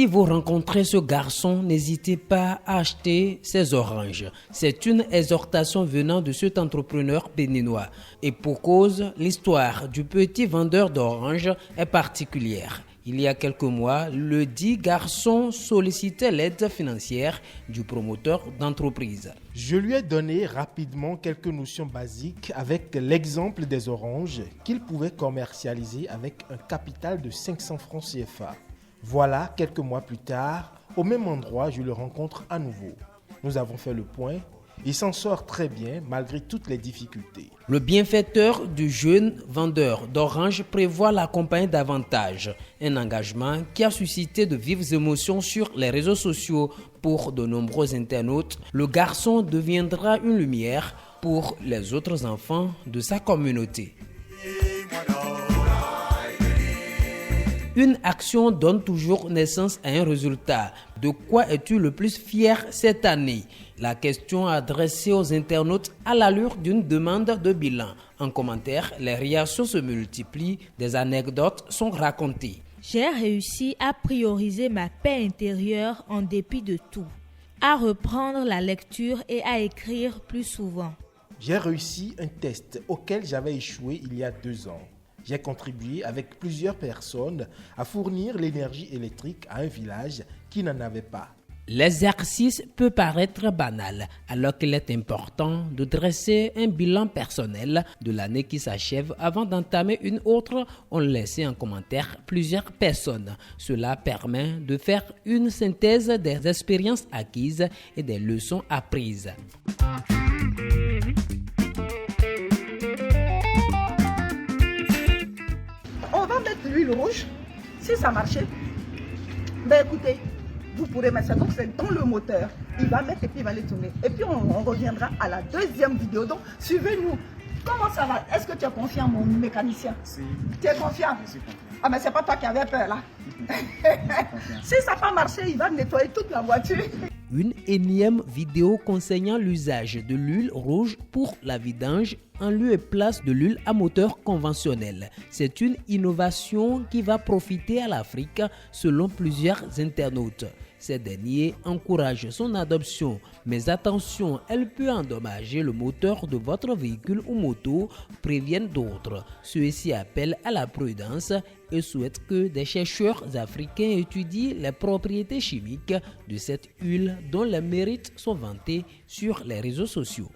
Si vous rencontrez ce garçon, n'hésitez pas à acheter ses oranges. C'est une exhortation venant de cet entrepreneur béninois. Et pour cause, l'histoire du petit vendeur d'oranges est particulière. Il y a quelques mois, le dit garçon sollicitait l'aide financière du promoteur d'entreprise. Je lui ai donné rapidement quelques notions basiques avec l'exemple des oranges qu'il pouvait commercialiser avec un capital de 500 francs CFA. Voilà, quelques mois plus tard, au même endroit, je le rencontre à nouveau. Nous avons fait le point. Il s'en sort très bien malgré toutes les difficultés. Le bienfaiteur du jeune vendeur d'oranges prévoit l'accompagner davantage. Un engagement qui a suscité de vives émotions sur les réseaux sociaux pour de nombreux internautes. Le garçon deviendra une lumière pour les autres enfants de sa communauté. Une action donne toujours naissance à un résultat. De quoi es-tu le plus fier cette année? La question adressée aux internautes à l'allure d'une demande de bilan. En commentaire, les réactions se multiplient, des anecdotes sont racontées. J'ai réussi à prioriser ma paix intérieure en dépit de tout, à reprendre la lecture et à écrire plus souvent. J'ai réussi un test auquel j'avais échoué il y a 2 ans. J'ai contribué avec plusieurs personnes à fournir l'énergie électrique à un village qui n'en avait pas. L'exercice peut paraître banal, alors qu'il est important de dresser un bilan personnel de l'année qui s'achève avant d'entamer une autre, ont laissé en commentaire plusieurs personnes. Cela permet de faire une synthèse des expériences acquises et des leçons apprises. On va mettre l'huile rouge. Si ça marchait, ben écoutez, vous pourrez mettre ça. Donc c'est dans le moteur. Il va mettre et puis il va les tourner. Et puis on reviendra à la deuxième vidéo. Donc suivez-nous. Comment ça va? Est-ce que tu es confiant, mon mécanicien? Si. Tu es confiant? Je suis confiant. Ah mais c'est pas toi qui avais peur là. Si ça n'a pas marché, il va nettoyer toute la voiture. Une énième vidéo conseillant l'usage de l'huile rouge pour la vidange en lieu et place de l'huile à moteur conventionnelle. C'est une innovation qui va profiter à l'Afrique selon plusieurs internautes. Ces derniers encouragent son adoption, mais attention, elle peut endommager le moteur de votre véhicule ou moto, préviennent d'autres. Ceux-ci appellent à la prudence et souhaitent que des chercheurs africains étudient les propriétés chimiques de cette huile dont les mérites sont vantés sur les réseaux sociaux.